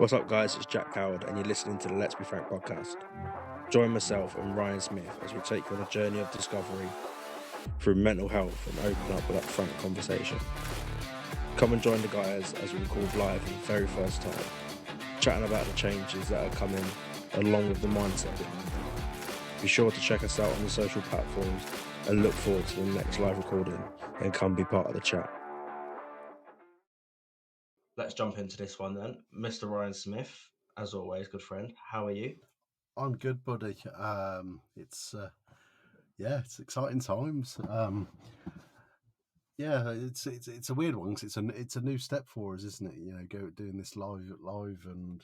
What's up, guys? It's Jack Howard, and you're listening to the Let's Be Frank podcast. Join myself and Ryan Smith as we take you on a journey of discovery through mental health and open up with that frank conversation. Come and join the guys as we record live for the very first time, chatting about the changes that are coming along with the mindset behind them. Be sure to check us out on the social platforms and look forward to the next live recording and come be part of the chat. Let's jump into this one then. Mr. Ryan Smith, as always, good friend. How are you? I'm good, buddy. It's exciting times. It's a weird one because it's a new step for us, isn't it? You know, doing this live and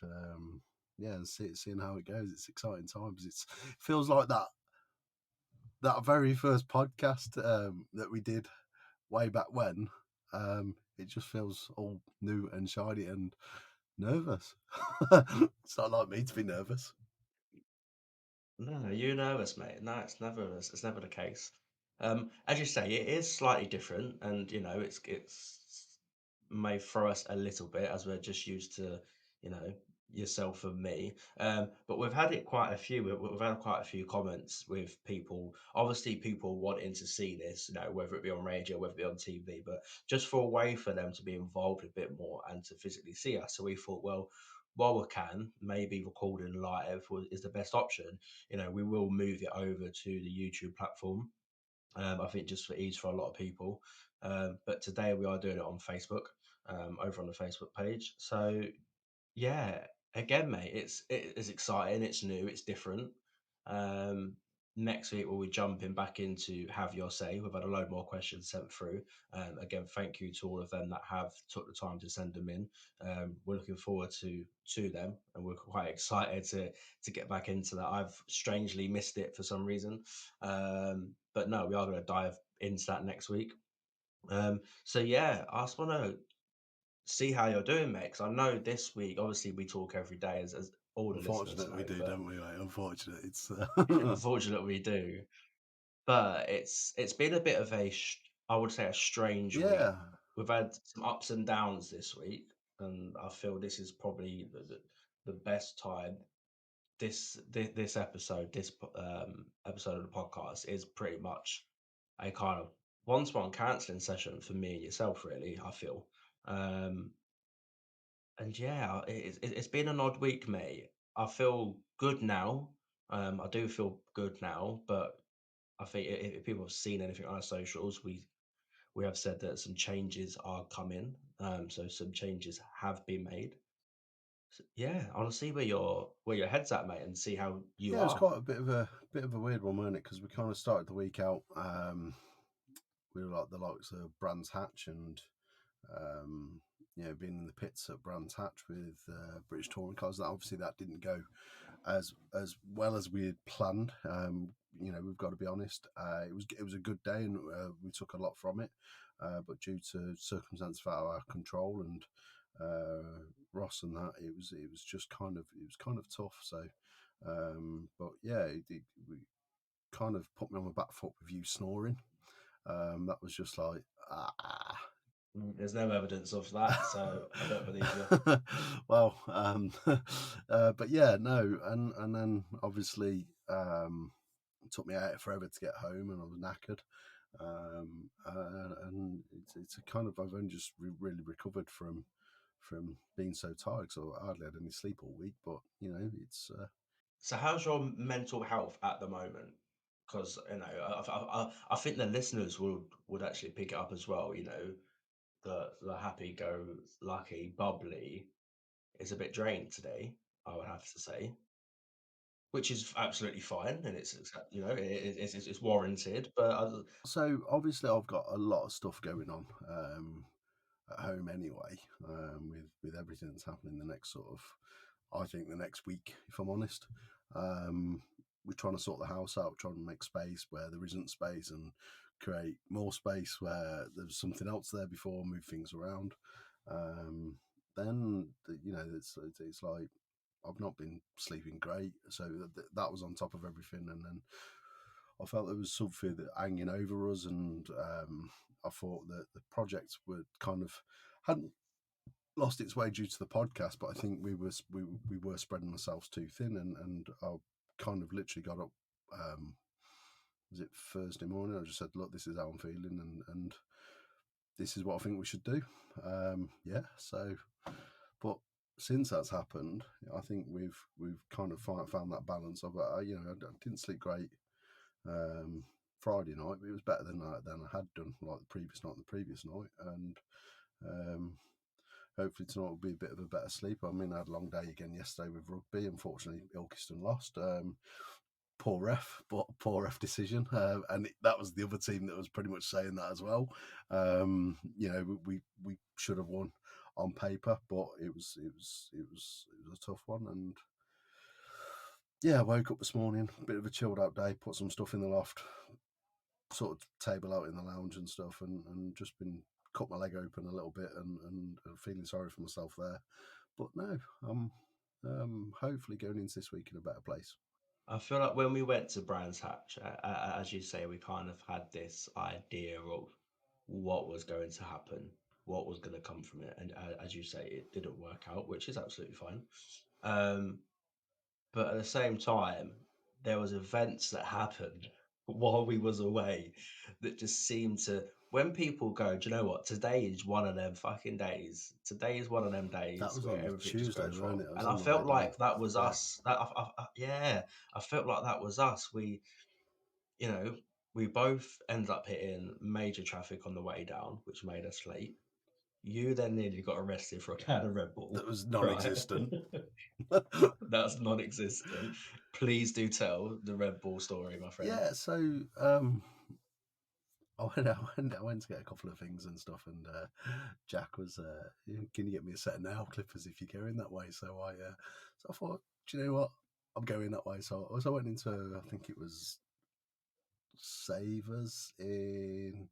seeing how it goes. It's exciting times. It feels like that very first podcast that we did way back when. It just feels all new and shiny and nervous. It's not like me to be nervous. No, you're nervous, mate. No, it's never the case. As you say, it is slightly different, and it's may throw us a little bit as we're just used to, you know, yourself and me. But we've had it quite a few. We've had quite a few comments with people. Obviously, people wanting to see this, whether it be on radio, whether it be on TV, but just for a way for them to be involved a bit more and to physically see us. So we thought, well, while we can, maybe recording live is the best option. We will move it over to the YouTube platform. I think just for ease for a lot of people. But today we are doing it on Facebook, over on the Facebook page. So yeah, again, mate, it's exciting, it's new, it's different. Um, Next week we'll be jumping back into Have Your Say. We've had a load more questions sent through. Again, thank you to all of them that have took the time to send them in. We're looking forward to them, and we're quite excited to get back into that. I've strangely missed it for some reason, but no, we are going to dive into that next week. So yeah, I just want to see how you're doing, mate. Because I know this week, obviously, we talk every day, as all the listeners Unfortunate we know. do, But don't we, mate? Unfortunate. It's unfortunately, we do. But it's been a bit of I would say, a strange week. yeah. We've had some ups and downs this week, and I feel this is probably the best time. This episode, episode of the podcast is pretty much a kind of one-to-one counselling session for me and yourself. Really, I feel. Um, And yeah, it's been an odd week, mate. I feel good now. I do feel good now, but I think if people have seen anything on our socials, we have said that some changes are coming. So some changes have been made. So, yeah, I want to see where your head's at, mate, and see how you Yeah, it's are. quite a bit of a weird one, wasn't it? Because we kind of started the week out. We were like the likes of Brands Hatch and um, being in the pits at Brands Hatch with British touring cars. That obviously that didn't go as well as we had planned. We've got to be honest. It was a good day, and we took a lot from it. But due to circumstances out of our control and Ross and that, it was kind of tough. So, but yeah, we kind of put me on my back foot with you snoring. That was just like There's no evidence of that, so I don't believe you. well, but yeah, no, and then obviously it took me out forever to get home, and I was knackered. And it's a kind of I've only just really recovered from being so tired, so I hardly had any sleep all week. But it's So, how's your mental health at the moment? Because I think the listeners would actually pick it up as well. The happy go lucky bubbly is a bit drained today, I would have to say, which is absolutely fine, and it's warranted. But so obviously I've got a lot of stuff going on. At home anyway, with everything that's happening the next I think the next week, if I'm honest. We're trying to sort the house out, trying to make space where there isn't space and create more space where there's something else there before, move things around. Then, it's like I've not been sleeping great. So that was on top of everything. And then I felt there was something that hanging over us. And I thought that the projects were kind of hadn't lost its way due to the podcast, but I think we were spreading ourselves too thin, and I kind of literally got up. Was it Thursday morning? I just said, "Look, this is how I'm feeling, and this is what I think we should do." Yeah. So, but since that's happened, I think we've kind of found that balance of I didn't sleep great Friday night, but it was better than I had done like the previous night and the previous night, and um, hopefully tonight will be a bit of a better sleep. I mean, I had a long day again yesterday with rugby. Unfortunately, Ilkeston lost. Poor ref decision, and that was the other team that was pretty much saying that as well. We should have won on paper, but it was a tough one. And yeah, I woke up this morning, a bit of a chilled out day, put some stuff in the loft, sort of table out in the lounge and stuff, and just been cut my leg open a little bit and feeling sorry for myself there. But no, I'm hopefully going into this week in a better place. I feel like when we went to Brands Hatch, as you say, we kind of had this idea of what was going to happen, what was going to come from it, and as you say, it didn't work out, which is absolutely fine. Um, but at the same time, there was events that happened while we was away that just seemed to. When people go, do you know what? Today is one of them fucking days. Today is one of them That days was where on everything just Tuesday, goes weren't it? wrong. I was And I on the way felt down. like that was Yeah, us. Yeah, I felt like that was us. You know, we both ended up hitting major traffic on the way down, which made us late. You then nearly got arrested for a can of Red that Bull, was right? non-existent. That's non-existent. Please do tell the Red Bull story, my friend. Yeah, so I went to get a couple of things and stuff, and Jack was, "Can you get me a set of nail clippers if you're going that way?" So I thought, do you know what? I'm going that way. So I went into, I think it was Savers in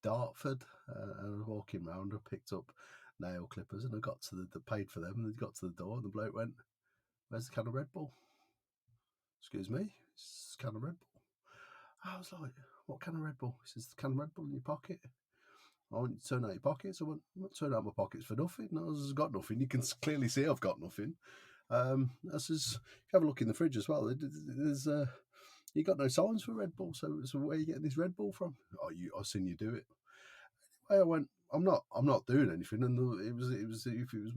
Dartford, and I was walking round. I picked up nail clippers, and I got to the paid for them, and I got to the door, and the bloke went, "Where's the can of Red Bull?" Excuse me, it's a can of Red Bull. I was like, "What can of Red Bull?" He says, "The can of Red Bull in your pocket." I went, "Turn out your pockets." I went, "I'm not turning out my pockets for nothing. No, I've got nothing. You can clearly see I've got nothing." I says, "If you have a look in the fridge as well, there's you got no signs for Red Bull. So where are you getting this Red Bull from?" "Oh, I've seen you do it." I went, I'm not doing anything." And if it was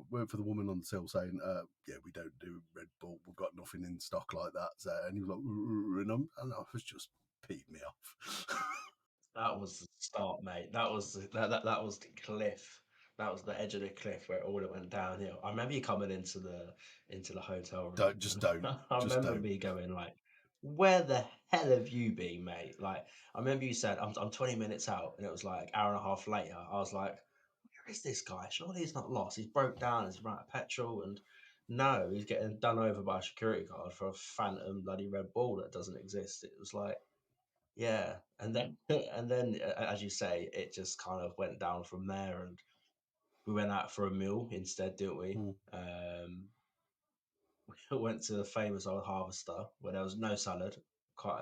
word for the woman on the till saying, "Yeah, we don't do Red Bull. We've got nothing in stock like that." So, and he was like, and I was just peed me off. That was the start, mate. That was the cliff. That was the edge of the cliff where all it went downhill. I remember you coming into the hotel room, and I Just remember don't. me going like, "Where the hell have you been, mate?" Like, I remember you said, "I'm 20 minutes out," and it was like hour and a half later. I was like, "Where is this guy? Surely he's not lost. He's broke down. He's run out of petrol." And no, he's getting done over by a security guard for a phantom bloody Red Bull that doesn't exist. It was like, yeah, and then and then, as you say, it just kind of went down from there, and we went out for a meal instead, didn't we? Hmm. We went to the famous old Harvester where there was no salad. Quite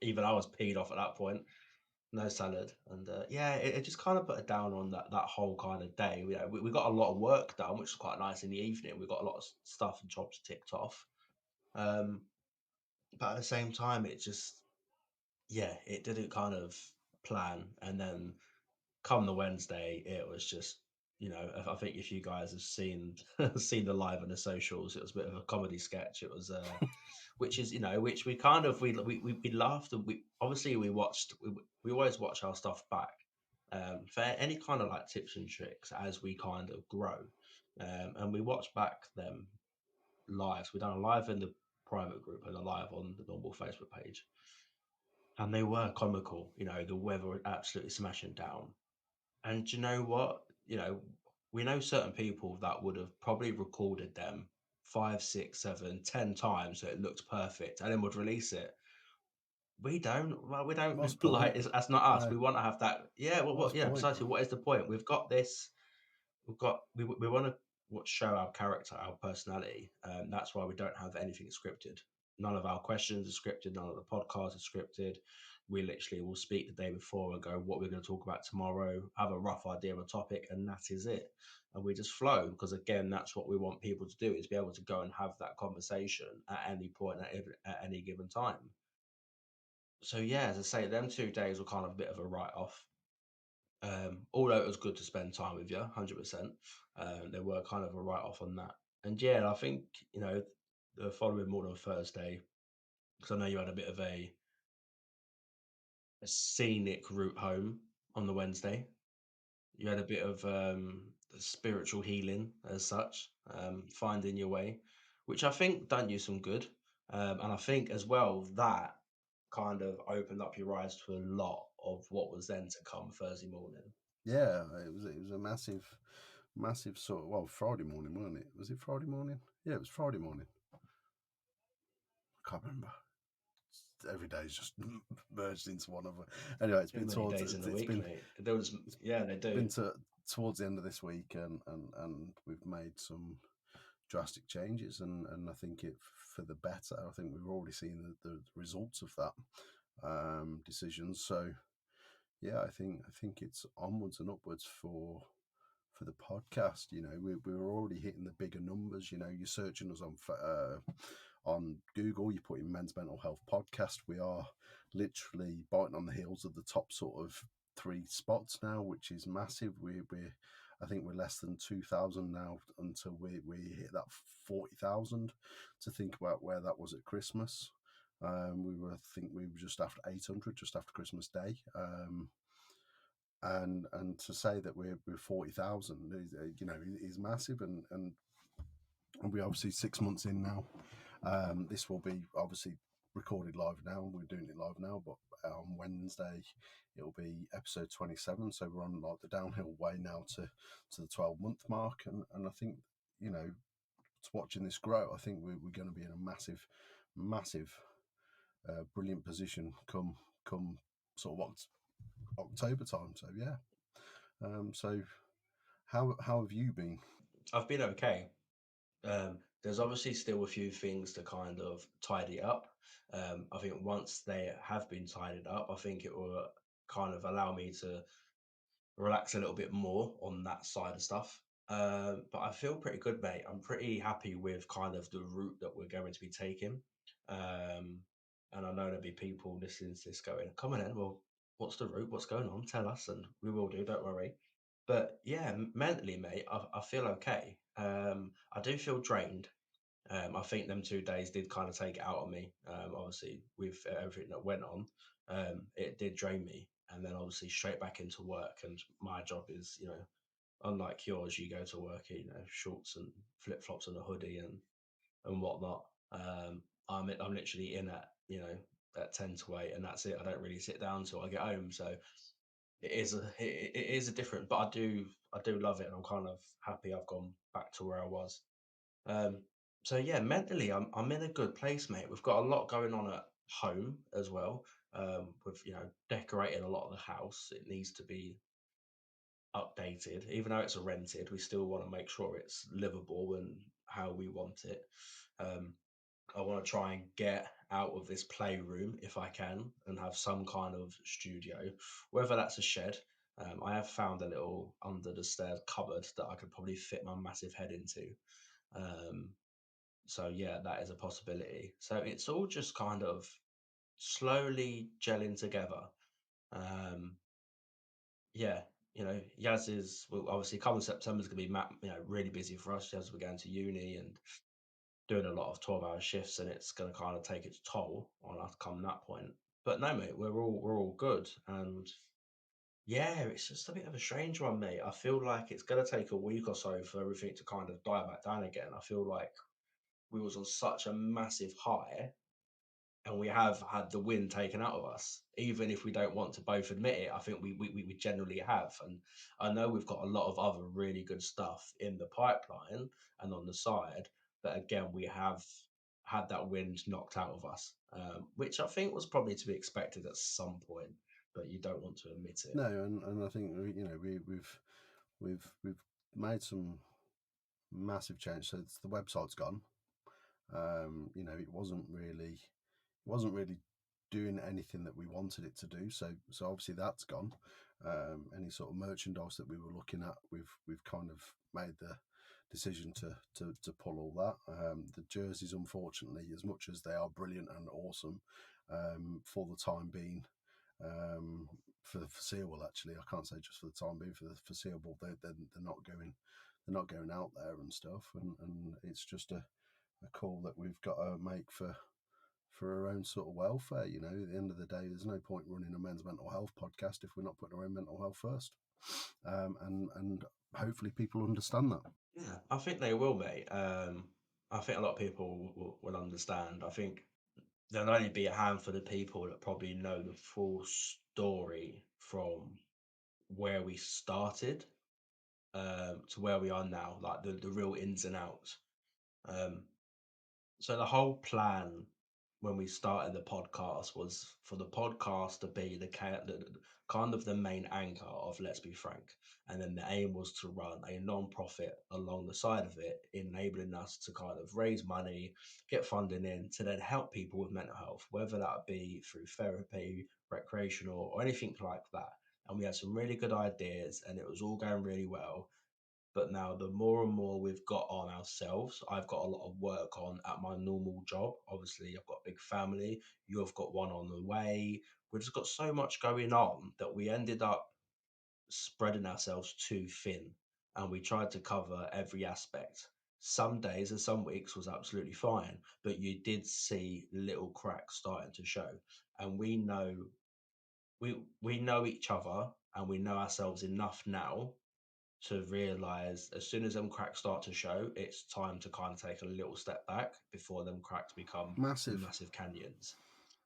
even I was peed off at that point. No salad, and yeah, it just kind of put a down on that whole kind of day. We got a lot of work done, which was quite nice in the evening. We got a lot of stuff and jobs ticked off, um, but at the same time, it just yeah, it didn't kind of plan, and then come the Wednesday, it was just, I think if you guys have seen seen the live and the socials, it was a bit of a comedy sketch. It was, which is, which we kind of we laughed, and we obviously we watched we always watch our stuff back, for any kind of like tips and tricks as we kind of grow, and we watch back them lives. We done a live in the private group and a live on the normal Facebook page, and they were comical. The weather was absolutely smashing down, and do you know what? We know certain people that would have probably recorded them 5, 6, 7, 10 times so it looked perfect and then would release it. We don't. Well, we don't. What's the Like, point? that's not us. No, We want to have that. Yeah. Well, what's the point? precisely. What is the point? We've got this. We want to show our character, our personality. That's why we don't have anything scripted. None of our questions are scripted. None of the podcasts are scripted. we literally will speak the day before and go what we're going to talk about tomorrow, have a rough idea of a topic, and that is it. And we just flow because again, that's what we want people to do is be able to go and have that conversation at any point at any given time. So yeah, as I say, them 2 days were kind of a bit of a write off. Although it was good to spend time with you, 100%. There were kind of a write off on that. And yeah, I think, you know, the following morning on Thursday, because I know you had a bit of a scenic route home on the Wednesday. You had a bit of spiritual healing as such, finding your way, which I think done you some good. And I think as well that kind of opened up your eyes to a lot of what was then to come Thursday morning. Yeah, it was a massive sort of, well, Friday morning, wasn't it? Was it Friday morning? Yeah, it was Friday morning. I can't remember. Every day's just merged into one of them. Anyway, Too many days in the week, mate. There was, it's yeah, they been do. towards the end of this week, and we've made some drastic changes, and I think it for the better. I think we've already seen the results of that decisions. So yeah, I think it's onwards and upwards for the podcast. You know, we're already hitting the bigger numbers. You know, you're searching us on Google, you put in Men's Mental Health Podcast. We are literally biting on the heels of the top sort of three spots now, which is massive. We're I think we're less than 2,000 now until we hit that 40,000. To think about where that was at Christmas. I think we were just after 800, just after Christmas Day. And to say that we're 40,000 is, is massive, and we're obviously 6 months in now. This will be obviously recorded live now. We're doing it live now, but on Wednesday it'll be episode 27. So we're on like the downhill way now to the 12-month mark, and I think, watching this grow, I think we're going to be in a massive, brilliant position come sort of October time. So yeah. So how have you been? I've been okay. There's obviously still a few things to kind of tidy up. I think once they have been tidied up, I think it will kind of allow me to relax a little bit more on that side of stuff. But I feel pretty good, mate. I'm pretty happy with kind of the route that we're going to be taking. Um, and I know there'll be people listening to this going, come on in, well, what's the route? What's going on? Tell us, and we will do, don't worry. But yeah, mentally, mate, I feel okay. I do feel drained. I think them 2 days did kind of take it out on me. Obviously, with everything that went on, it did drain me. And then obviously straight back into work. And my job is, unlike yours, you go to work, shorts and flip flops and a hoodie and whatnot. I'm literally in at 10 to 8, and that's it. I don't really sit down until I get home. So it is a different, but I do love it, and I'm kind of happy I've gone back to where I was. Um, so yeah, mentally, I'm in a good place, mate. We've got a lot going on at home as well. With decorating a lot of the house, it needs to be updated. Even though it's a rented, we still want to make sure it's livable and how we want it. Um, I want to try and get out of this playroom if I can and have some kind of studio, whether that's a shed. I have found a little under the stairs cupboard that I could probably fit my massive head into. Um, so yeah, that is a possibility. So it's all just kind of slowly gelling together. Um, yeah, Yaz is well, obviously coming September is going to be really busy for us as we're going to uni and doing a lot of 12-hour shifts, and it's going to kind of take its toll on us come that point. But no, mate, we're all good, and yeah, it's just a bit of a strange one, mate. I feel like it's going to take a week or so for everything to kind of die back down again. I feel like we was on such a massive high and we have had the wind taken out of us. Even if we don't want to both admit it, I think we generally have. And I know we've got a lot of other really good stuff in the pipeline and on the side, but again, we have had that wind knocked out of us, which I think was probably to be expected at some point, but you don't want to admit it. No, and I think we've made some massive change. So the website's gone. It wasn't really doing anything that we wanted it to do. So obviously that's gone. Any sort of merchandise that we were looking at, we've kind of made the decision to pull all that. The jerseys, unfortunately, as much as they are brilliant and awesome, for the time being, for the foreseeable, actually, I can't say just for the time being. For the foreseeable, they're not going, they're not going out there and stuff, and it's just a call that we've got to make for our own sort of welfare. You know, at the end of the day, there's no point running a men's mental health podcast if we're not putting our own mental health first. And hopefully people understand that. Yeah, I think they will, mate. I think a lot of people will understand. I think there'll only be a handful of people that probably know the full story from where we started to where we are now, like the real ins and outs. Um, so the whole plan when we started the podcast was for the podcast to be the kind of the main anchor of Let's Be Frank, and then the aim was to run a non-profit along the side of it, enabling us to kind of raise money, get funding in to then help people with mental health, whether that be through therapy, recreational, or anything like that. And we had some really good ideas, and it was all going really well. But now, the more and more we've got on ourselves, I've got a lot of work on at my normal job. Obviously, I've got a big family. You've got one on the way. We've just got so much going on that we ended up spreading ourselves too thin, and we tried to cover every aspect. Some days and some weeks was absolutely fine, but you did see little cracks starting to show. And we know each other and we know ourselves enough now to realize as soon as them cracks start to show, it's time to kind of take a little step back before them cracks become Massive. massive canyons.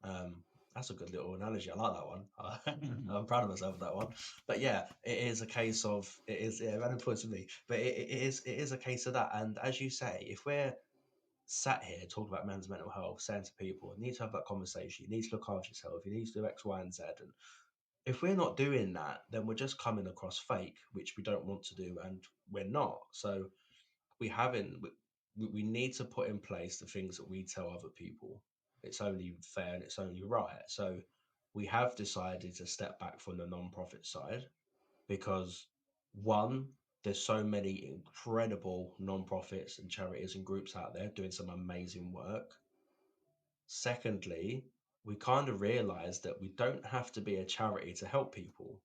Um, that's a good little analogy. I like that one. I'm proud of myself for that one. But yeah, it is a case of it is yeah, random points for me. But it is a case of that. And as you say, if we're sat here talking about men's mental health, saying to people, you need to have that conversation, you need to look after yourself, you need to do X, Y, and Z, and if we're not doing that, then we're just coming across fake, which we don't want to do, and we're not. So we haven't. We need to put in place the things that we tell other people. It's only fair and it's only right. So we have decided to step back from the non-profit side because one, there's so many incredible non-profits and charities and groups out there doing some amazing work. Secondly, we kind of realized that we don't have to be a charity to help people.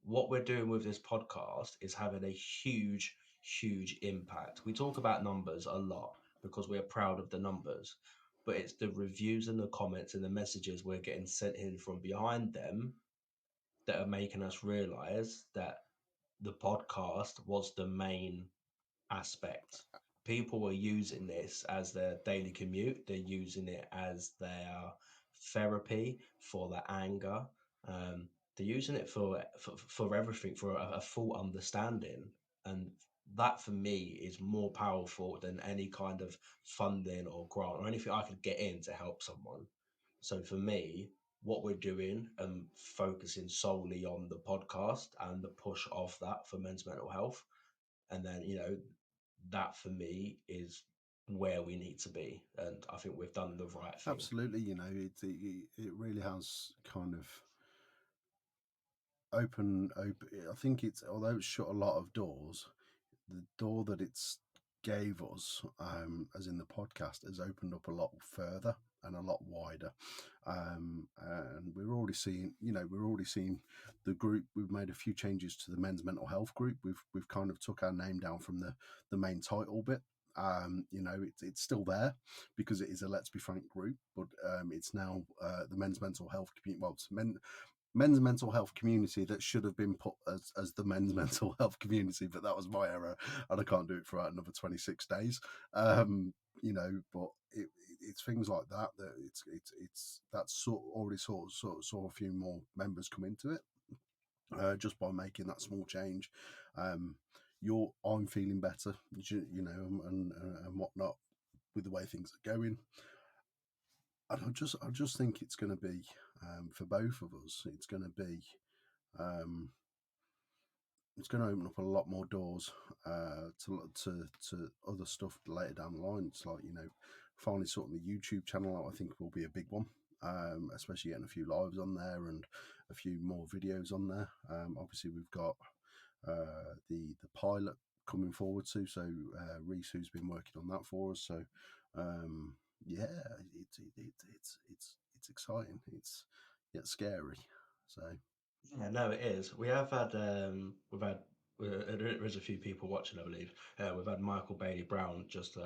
What we're doing with this podcast is having a huge, huge impact. We talk about numbers a lot because we're proud of the numbers, but it's the reviews and the comments and the messages we're getting sent in from behind them that are making us realize that the podcast was the main aspect. People are using this as their daily commute. They're using it as their therapy for their anger. Um, they're using it for everything, for a full understanding. And that for me is more powerful than any kind of funding or grant or anything I could get in to help someone. So for me, what we're doing and focusing solely on the podcast and the push of that for men's mental health, and then that for me is where we need to be, and I think we've done the right thing. Absolutely, you know, it really has kind of open. I think it's, although it's shut a lot of doors, the door that it's gave us, as in the podcast, has opened up a lot further and a lot wider. And we're already seeing the group. We've made a few changes to the men's mental health group. We've kind of took our name down from the main title bit. It's still there because it is a Let's Be Frank group, but it's now the men's mental health community. Well, it's men's mental health community that should have been put as the men's mental health community, but that was my error, and I can't do it for another 26 days. But it's things like that that it's that's already saw a few more members come into it, just by making that small change. Um, I'm feeling better, and whatnot with the way things are going. And I just think it's going to be, for both of us. Um, it's going to open up a lot more doors, to other stuff later down the line. It's like, finally sorting the YouTube channel out. I think will be a big one. especially getting a few lives on there and a few more videos on there. Obviously, we've got the pilot coming forward too. So Reese, who's been working on that for us. So um, yeah, it's exciting. It's scary. So Yeah, no, it is. We've had there's a few people watching, I believe. We've had Michael Bailey Brown just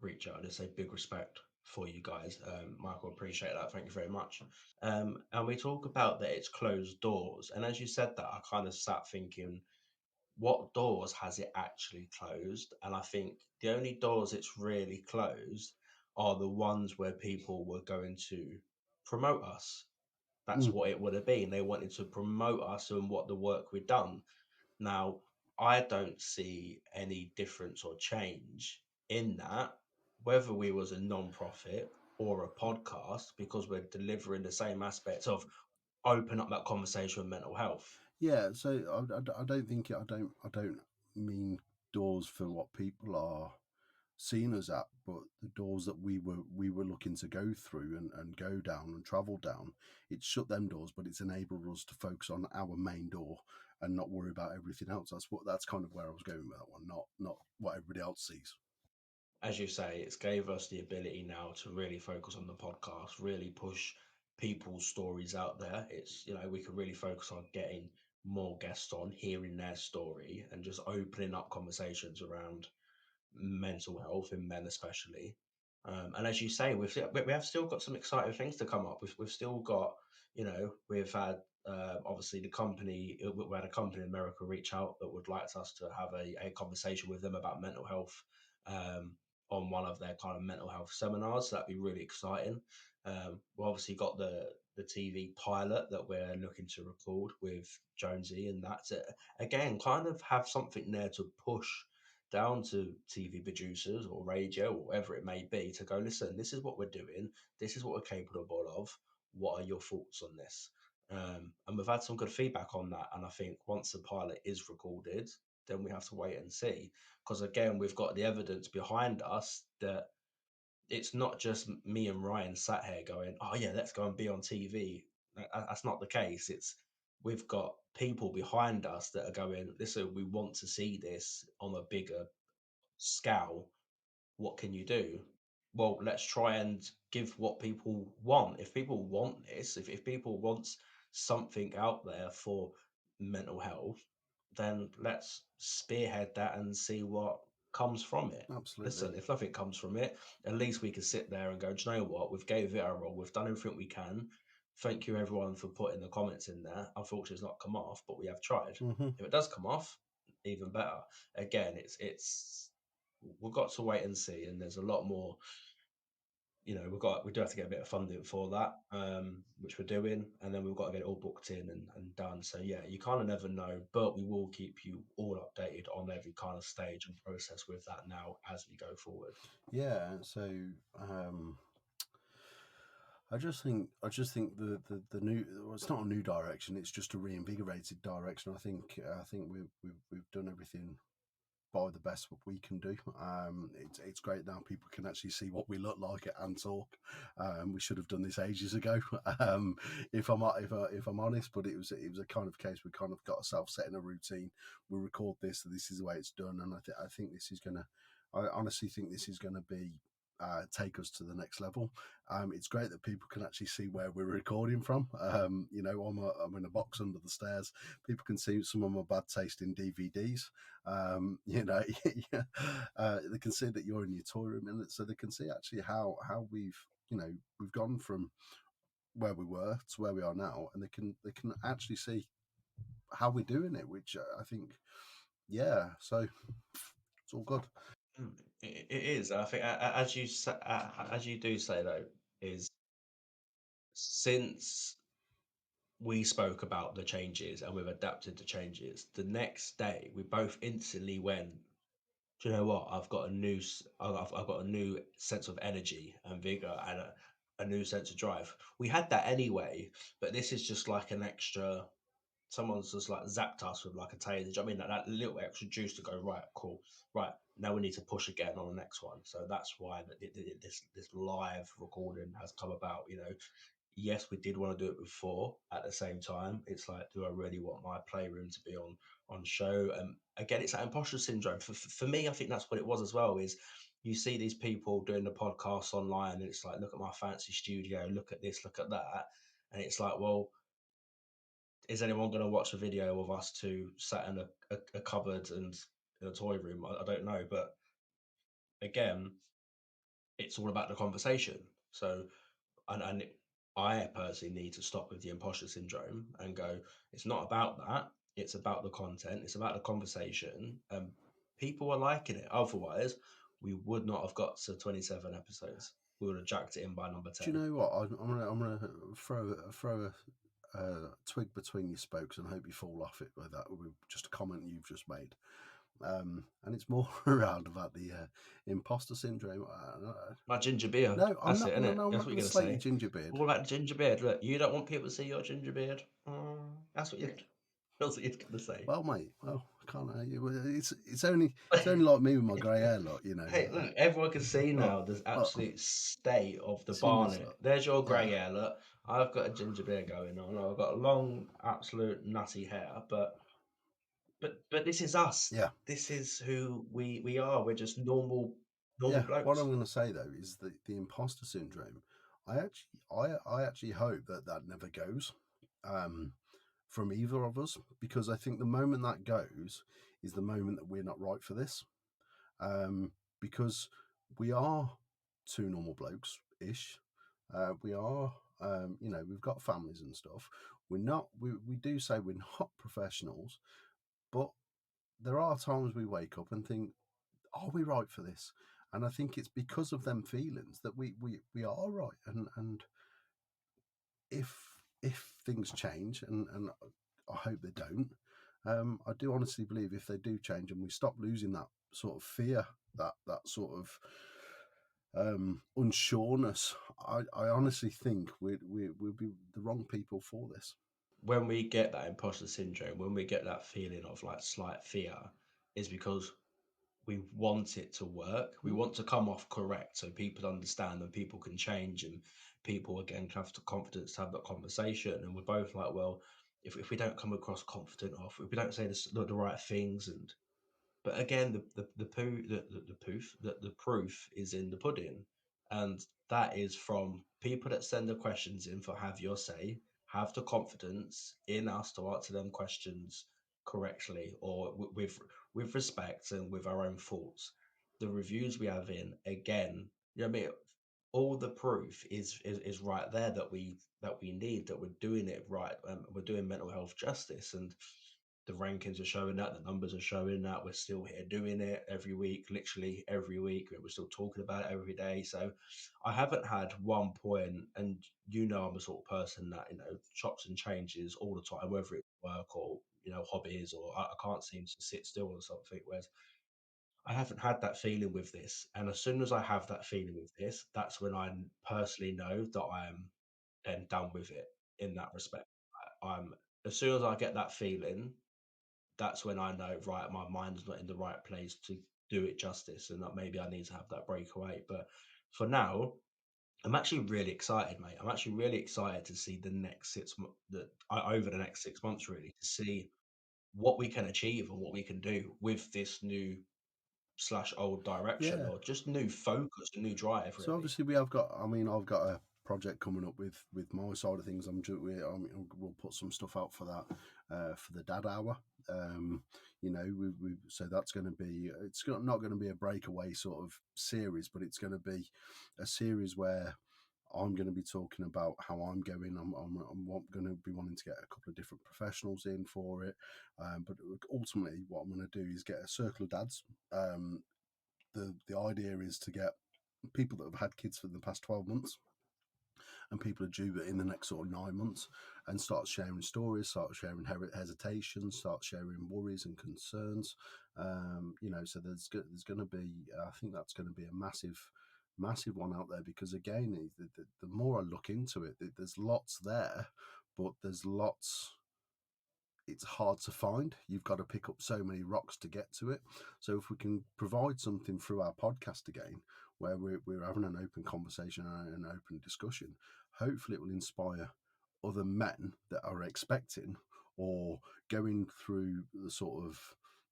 reach out and just say big respect for you guys. Michael, appreciate that. Thank you very much. And we talk about that it's closed doors, and as you said that, I kind of sat thinking, what doors has it actually closed? And I think the only doors it's really closed are the ones where people were going to promote us. That's mm, what it would have been. They wanted to promote us and what the work we'd done. Now, I don't see any difference or change in that, whether we was a non-profit or a podcast, because we're delivering the same aspects of open up that conversation with mental health. yeah. So I don't think I don't mean doors for what people are seen us at, but the doors that we were looking to go through and go down and travel down, it's shut them doors, but it's enabled us to focus on our main door and not worry about everything else. That's kind of where I was going with that one, not what everybody else sees. As you say, it's gave us the ability now to really focus on the podcast, really push people's stories out there. It's, we can really focus on getting more guests on, hearing their story, and just opening up conversations around mental health in men, especially. And as you say, we have still got some exciting things to come up. We've still got, we've had obviously we had a company in America reach out that would like us to have a conversation with them about mental health um, on one of their kind of mental health seminars. So that'd be really exciting. We've obviously got the TV pilot that we're looking to record with Jonesy, and that's it. Again, kind of have something there to push down to TV producers or radio or whatever it may be to go, listen, this is what we're doing, this is what we're capable of. What are your thoughts on this? And we've had some good feedback on that. And I think once the pilot is recorded, then we have to wait and see. Because again, we've got the evidence behind us that it's not just me and Ryan sat here going, oh, yeah, let's go and be on TV. That's not the case. It's we've got people behind us that are going, listen, we want to see this on a bigger scale. What can you do? Well, let's try and give what people want. If people want this, if people want something out there for mental health, then let's spearhead that and see what comes from it. Absolutely. Listen, if nothing comes from it, at least we can sit there and go, do you know what? We've gave it our all. We've done everything we can. Thank you everyone for putting the comments in there. Unfortunately, it's not come off, but we have tried. Hmm. If it does come off, even better. Again, it's we've got to wait and see. And there's a lot more, we do have to get a bit of funding for that, which we're doing, and then we've got to get it all booked in and done. So yeah, you kind of never know, but we will keep you all updated on every kind of stage and process with that now as we go forward. Yeah. So um, I just think the new, well, it's not a new direction. It's just a reinvigorated direction. I think we've done everything by the best what we can do. It's great now people can actually see what we look like and talk. We should have done this ages ago, if I'm honest. But it was a kind of case we kind of got ourselves set in a routine. We record this, so this is the way it's done, and I think this is gonna. I honestly think this is gonna be. Take us to the next level. It's great that people can actually see where we're recording from. I'm in a box under the stairs. People can see some of my bad taste in DVDs. Yeah, they can see that you're in your toy room, and so they can see actually how we've gone from where we were to where we are now, and they can actually see how we're doing it, which I think, yeah. So it's all good. It is. I think, as you do say though, is since we spoke about the changes and we've adapted to changes, the next day we both instantly went, do you know what? I've got a new sense of energy and vigor and a new sense of drive. We had that anyway, but this is just like an extra. Someone's just like zapped us with like a taser. Do you know what I mean? That little extra juice to go, right, cool, right. Now we need to push again on the next one. So that's why this live recording has come about. yes, we did want to do it before. At the same time, it's like, do I really want my playroom to be on show? And again, it's that imposter syndrome. For me, I think that's what it was as well. Is you see these people doing the podcasts online, and it's like, look at my fancy studio, look at this, look at that, and it's like, well, is anyone going to watch a video of us two sat in a cupboard and in a toy room? I don't know, but again, it's all about the conversation. So, and I personally need to stop with the imposter syndrome and go, it's not about that. It's about the content. It's about the conversation. And people are liking it. Otherwise, we would not have got to 27 episodes. We would have jacked it in by number Do you 10. know what? I'm gonna throw a twig between your spokes and hope you fall off it with that. With just a comment you've just made, and it's more around about the imposter syndrome. My ginger beard. No, I'm That's not it, gonna. innit? No, I'm That's not what you're gonna going to slate your say. ginger beard. All about the ginger beard. Look, you don't want people to see your ginger beard. That's what that's what you're going to say. Well, mate, well, I can't. It's only like me with my grey hair, lot. You know. Hey, look, everyone can see Look, now the look, absolute state of the see this, barnet. look. There's your Yeah, grey hair, look. I've got a ginger beard going on. I've got long, absolute nutty hair, but this is us. yeah, This is who we are. We're just normal yeah. What I'm blokes. going to say though is that the imposter syndrome. I actually hope that that never goes. Um, from either of us, because I think the moment that goes is the moment that we're not right for this. Because we are two normal blokes ish. We are, we've got families and stuff. We're not, we do say we're not professionals, but there are times we wake up and think, are we right for this? And I think it's because of them feelings that we are right. And if things change, and I hope they don't, I do honestly believe if they do change and we stop losing that sort of fear, that sort of unsureness, I honestly think we'll be the wrong people for this. When we get that imposter syndrome, when we get that feeling of like slight fear, is because we want it to work. We Mm. want to come off correct so people understand and people can change and people again have the confidence to have that conversation. And we're both like, well, if we don't come across confident or if we don't say the right things and but again, the proof is in the pudding, and that is from people that send the questions in for have your say, have the confidence in us to answer them questions correctly or with respect and with our own thoughts. The reviews we have in again, you know what I mean. All the proof is right there that we need that we're doing it right. We're doing mental health justice, and the rankings are showing that, the numbers are showing that we're still here doing it every week, literally every week. We're still talking about it every day. So I haven't had one point, and you know, I'm the sort of person that, you know, chops and changes all the time, whether it's work or, you know, hobbies, or I can't seem to sit still or something. Whereas I haven't had that feeling with this. And as soon as I have that feeling with this, that's when I personally know that I am then done with it in that respect. I'm as soon as I get that feeling, that's when I know, right, my mind's not in the right place to do it justice, and that maybe I need to have that breakaway. But for now, I'm actually really excited, mate. I'm actually really excited to see the next 6 months, over the next 6 months, really, to see what we can achieve and what we can do with this new slash old direction, Yeah. or just new focus, a new drive, So really. obviously we have got. I mean, I've got a project coming up with my side of things. We'll put some stuff out for that for the Dad Hour. So that's going to be. Not going to be a breakaway sort of series, but it's going to be a series where I'm going to be talking about how I'm going. I'm going to be wanting to get a couple of different professionals in for it. But ultimately, what I'm going to do is get a circle of dads. The idea is to get people that have had kids for the past 12 months and people are due in the next sort of 9 months, and start sharing stories, start sharing hesitations, start sharing worries and concerns. So there's going to be, I think that's going to be a massive one out there, because again, the more I look into it, there's lots there, but there's lots it's hard to find. You've got to pick up so many rocks to get to it. So if we can provide something through our podcast again, where we're having an open conversation and an open discussion, hopefully it will inspire other men that are expecting or going through the sort of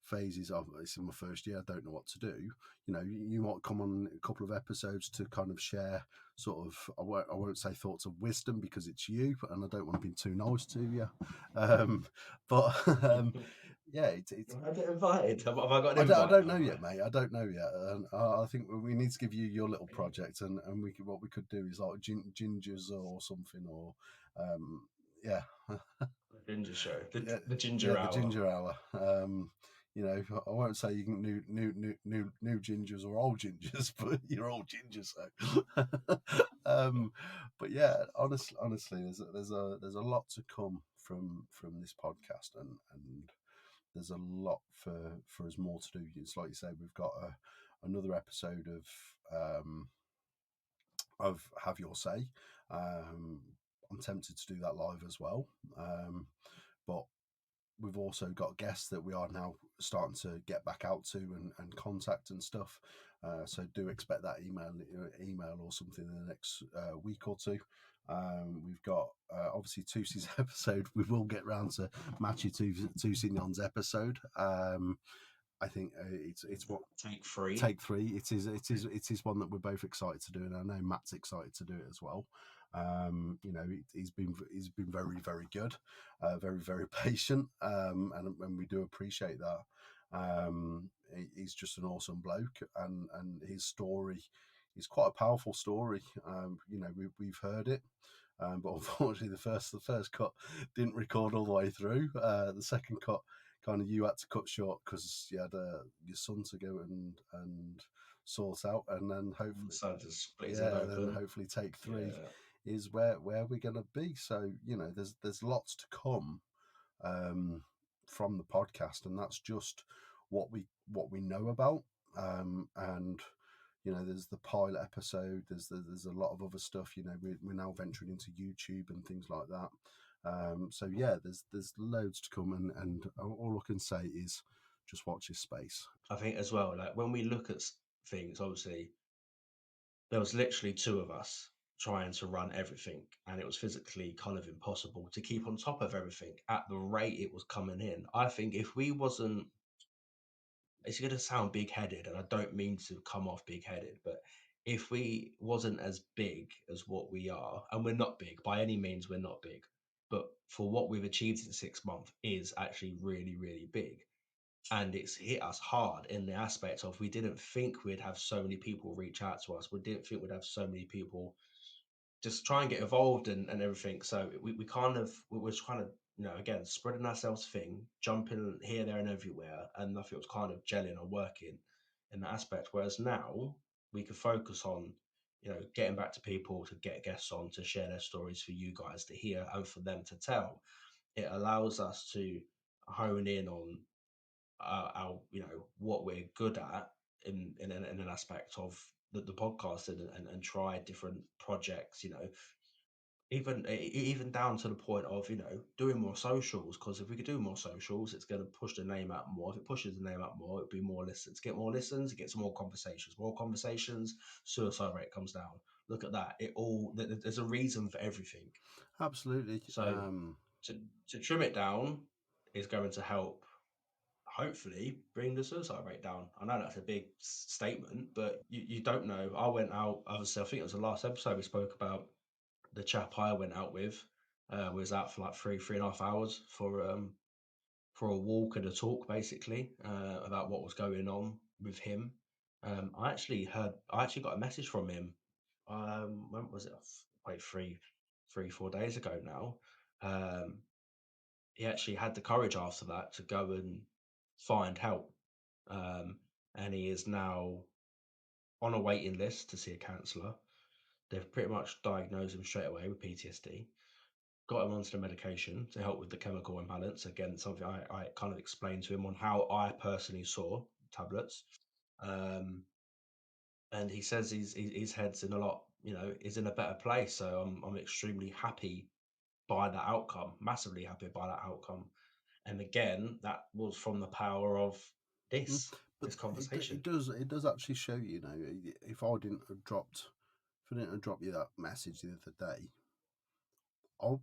phases of it's in my first year, I don't know what to do. You might come on a couple of episodes to kind of share sort of I won't say thoughts of wisdom because it's you, and I don't want to be too nice to you. Um, but yeah, it's I get invited. Have I got I an don't, I invite don't now? know Have I? yet, mate. I don't know yet, and I think we need to give you your little project, and what we could do is like gingers or something, or um, yeah, The ginger show, yeah, the yeah, ginger the hour. ginger hour. I won't say you can new gingers or old gingers, but you're old gingers. So, but yeah, honestly, there's a lot to come from this podcast, and there's a lot for us more to do. It's like you say, we've got another episode of Have Your Say. Um, I'm tempted to do that live as well, but we've also got guests that we are now starting to get back out to and contact and stuff. So do expect that email or something in the next week or two. We've got obviously Tusi's episode. We will get round to Matchy Tusi Non's episode. I think it's what Take three. take three. It is one that we're both excited to do, and I know Matt's excited to do it as well. He's been very very good, very very patient, and we do appreciate that. He's just an awesome bloke, and his story is quite a powerful story. We've heard it. But unfortunately, the first cut didn't record all the way through. The second cut, kind of, you had to cut short because you had your son to go and sort out, and then hopefully, Decided to split his head yeah, then open. hopefully take three Yeah. is where we're gonna be. So there's lots to come um, from the podcast, and that's just what we know about. And there's the pilot episode. There's a lot of other stuff. We're now venturing into YouTube and things like that. So yeah, there's loads to come, and all I can say is just watch this space. I think as well, like when we look at things, obviously there was literally two of us trying to run everything, and it was physically kind of impossible to keep on top of everything at the rate it was coming in. I think if we wasn't, it's going to sound big headed, and I don't mean to come off big headed, but if we wasn't as big as what we are, and we're not big by any means, we're not big, but for what we've achieved in 6 months is actually really, really big. And it's hit us hard in the aspect of we didn't think we'd have so many people reach out to us. We didn't think we'd have so many people just try and get involved and everything. So we kind of we was kind of again spreading ourselves thin, jumping here, there, and everywhere, and nothing was kind of gelling or working in that aspect. Whereas now we can focus on getting back to people to get guests on to share their stories for you guys to hear and for them to tell. It allows us to hone in on our what we're good at in an aspect of the podcast and try different projects even down to the point of doing more socials, because if we could do more socials it's going to push the name out more. If it pushes the name out more, it'll be more listens. Get more listens, it gets more conversations, suicide rate comes down. Look at that. There's a reason for everything. Absolutely. So to trim it down is going to help hopefully bring the suicide rate down. I know that's a big statement, but you don't know. I went out, obviously, I think it was the last episode we spoke about the chap I went out with. Was out for like 3.5 hours for a walk and a talk, basically, about what was going on with him. I actually got a message from him. When was it? Like 4 days ago now. Um, he actually had the courage after that to go and find help. Um, and he is now on a waiting list to see a counsellor. They've pretty much diagnosed him straight away with PTSD, got him onto the medication to help with the chemical imbalance. Again, something I kind of explained to him on how I personally saw tablets. Um, and he says his head's in a lot, is in a better place. So I'm extremely happy by that outcome, massively happy by that outcome. And again, that was from the power of Mm. this But this conversation. it does actually show, you know, if I didn't have dropped you that message the other day, I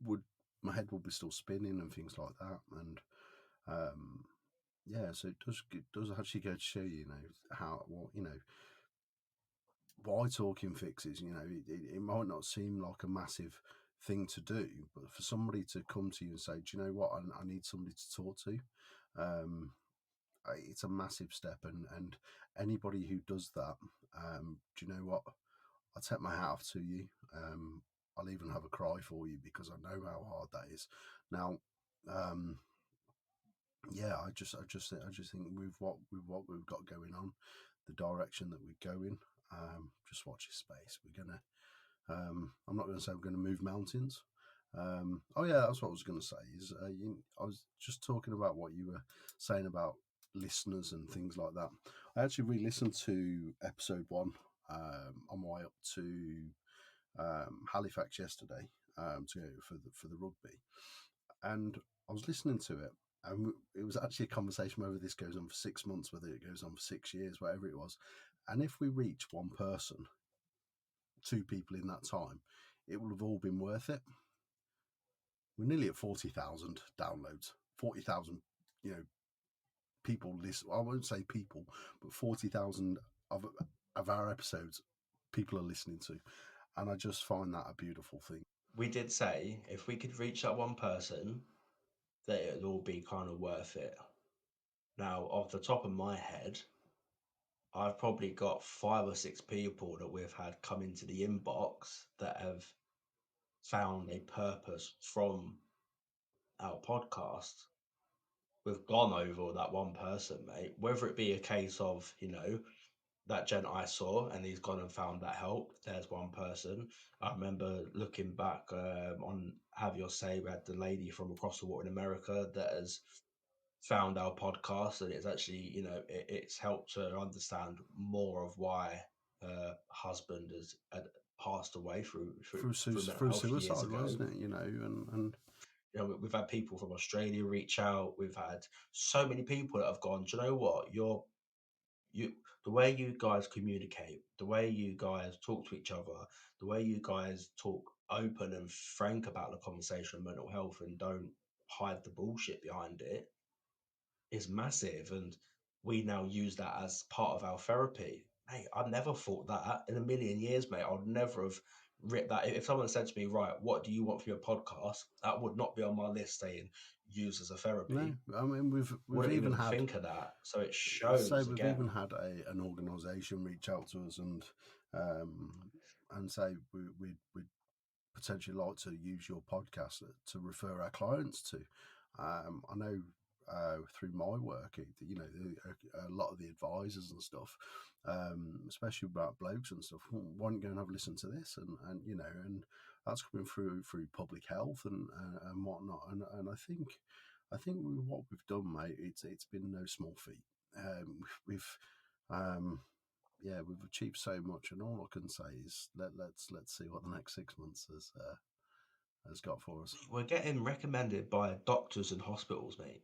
would my head would be still spinning and things like that. And um, yeah, so it does actually go to show you, you know, how what you know why talking fixes. You know, it might not seem like a massive thing to do, but for somebody to come to you and say, "Do you know what? I need somebody to talk to," um, it's a massive step. And anybody who does that, do you know what? I take my hat off to you. I'll even have a cry for you because I know how hard that is. Now, um, yeah, I just think with what we've got going on, the direction that we're going, just watch your space. We're gonna. I'm not going to say we're going to move mountains. Oh yeah, that's what I was going to say. I was just talking about what you were saying about listeners and things like that. I actually re-listened to episode one on my way up to Halifax yesterday to go for the rugby, and I was listening to it, and it was actually a conversation whether this goes on for 6 months, whether it goes on for 6 years, whatever it was. And if we reach one person, two people in that time, it will have all been worth it. We're nearly at 40,000 downloads, 40,000, you know, people listen. I won't say people, but 40,000 of our episodes people are listening to, and I just find that a beautiful thing. We did say if we could reach that one person, that it'd all be kind of worth it. Now, off the top of my head, I've probably got 5 or 6 people that we've had come into the inbox that have found a purpose from our podcast. We've gone over that one person, mate. Whether it be a case of, that gent I saw and he's gone and found that help, there's one person. I remember looking back on Have Your Say, we had the lady from across the water in America that has found our podcast, and it's actually, it's helped her understand more of why her husband has had passed away through mental Through health years suicide, ago. wasn't it? You know, and We've had people from Australia reach out. We've had so many people that have gone, do you know what? You the way you guys communicate, the way you guys talk to each other, the way you guys talk open and frank about the conversation of mental health and don't hide the bullshit behind it is massive. And we now use that as part of our therapy. Mate, I never thought that in a million years, mate. I'd never have ripped that. If someone said to me, right, what do you want for your podcast? That would not be on my list saying use as a no, therapy. I mean we've Wouldn't even even had think of that. So it say shows we've even again. had an organisation reach out to us um, and say we'd potentially like to use your podcast to refer our clients to. I know through my work, you know, a lot of the advisors and stuff, especially about blokes and stuff, why don't you go and have a listen to this? And you know, and that's coming through public health and whatnot. And I think with what we've done, mate, it's been no small feat. We've um, yeah, we've achieved so much, and all I can say is let's see what the next 6 months has got for us. We're getting recommended by doctors and hospitals, mate.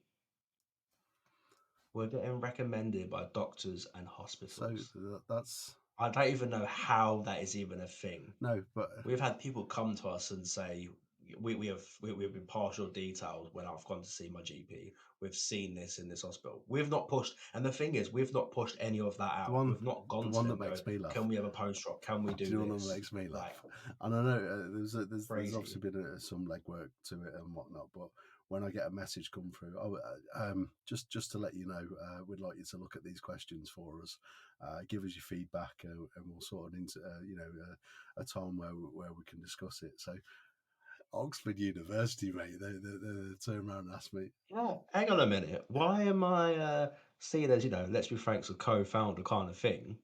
We're getting recommended by doctors and So hospitals. that's I don't even know how that is even a thing. no, but We've had people come to us and say, we've been partial detailed when I've gone to see my GP. We've seen this in this hospital. We've not pushed, and the thing is, we've not pushed any of that the out. one We've not the gone to one that them going, makes me laugh. "Can we have a post op? Can we Do do you know what this?" makes me Like laugh? And I know there's obviously crazy. been some legwork to it and whatnot, but when I get a message come through, oh, just to let you know, we'd like you to look at these questions for us, give us your feedback, and we'll sort it into a time where we can discuss it. So Oxford University, mate, they turn around and ask me, Yeah, hang on a minute. Why am I seeing as Let's Be Frank's a co-founder kind of thing?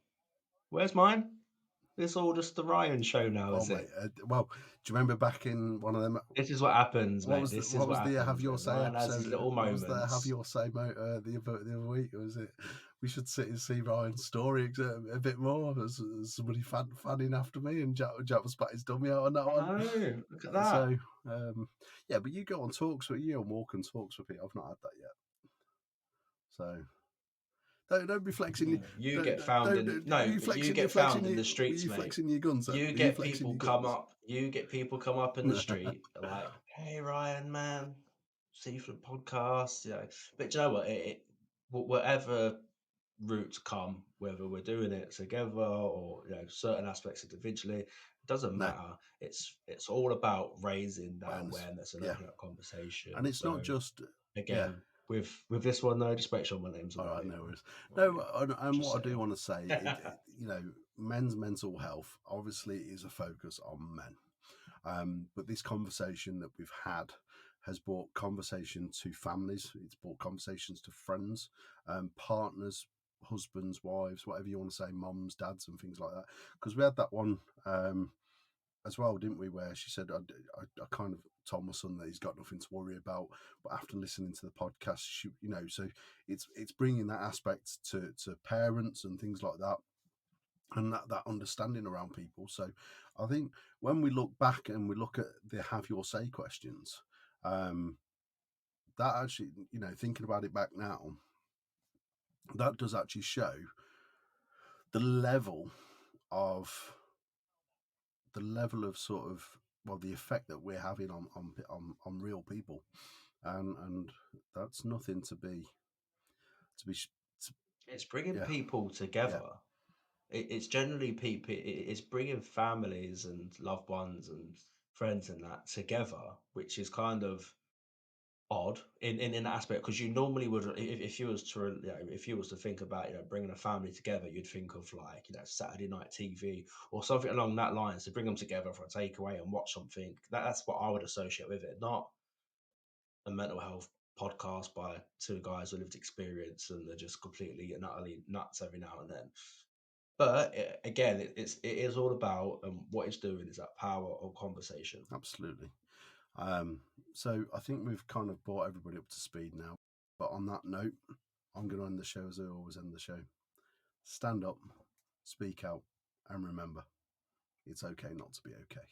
Where's mine? It's all just the Ryan show now, oh is mate, it? well, do you remember back in one of them? This is what happens, mate. This is What what was the Have happens Your when Say Ryan has his episode? little What was the Have moments. Your Say the other week? Was it? we should sit and see Ryan's story a bit more. There's somebody fanning after me, and Jack was spat his dummy out on that I one. know. Look at that. So yeah, but you go on talks with you and walk and talks with people. I've not had that yet. So don't be flexing. Yeah, you Don't get found don't, in don't no, you but you flexing? You get flexing? found in the Were streets, you mate. flexing your guns then? You Were you get flexing people your come guns? up. You get people come up in the street like, "Hey, Ryan, man, see you for the podcast." You know, but do you know what? Whatever routes come, whether we're doing it together or certain aspects individually, it doesn't No matter. It's all about raising that awareness. awareness and Yeah, opening up and conversation. it's not So just yeah. again, with this one though, just make sure my name's on All the right, way. no worries. Right, No, and just what I do saying. want to say, men's mental health obviously is a focus on men. But this conversation that we've had has brought conversation to families. It's brought conversations to friends, partners, husbands, wives, whatever you want to say, moms, dads, and things like that. Because we had that one as well, didn't we? Where she said, I kind of told my son that he's got nothing to worry about, but after listening to the podcast, so it's bringing that aspect to parents and things like that, and that understanding around people. So I think when we look back and we look at the have your say questions, um, that actually, thinking about it back now, that does actually show the level of sort of, well, the effect that we're having on real people, and that's nothing to be to, It's bringing yeah, people yeah, together. It's generally people. It's bringing families and loved ones and friends and that together, which is kind of odd in that aspect because you normally would if you was to if you was to think about bringing a family together, you'd think of like Saturday night TV or something along that lines to bring them together for a takeaway and watch something. That's what I would associate with it, not a mental health podcast by two guys with lived experience and they're just completely and utterly nuts every now and then. But again, it is all about what it's doing is that power of conversation. absolutely. Um, so I think we've kind of brought everybody up to speed now. But on that note, I'm going to end the show as I always end the show. Stand up, speak out, and remember, it's okay not to be okay.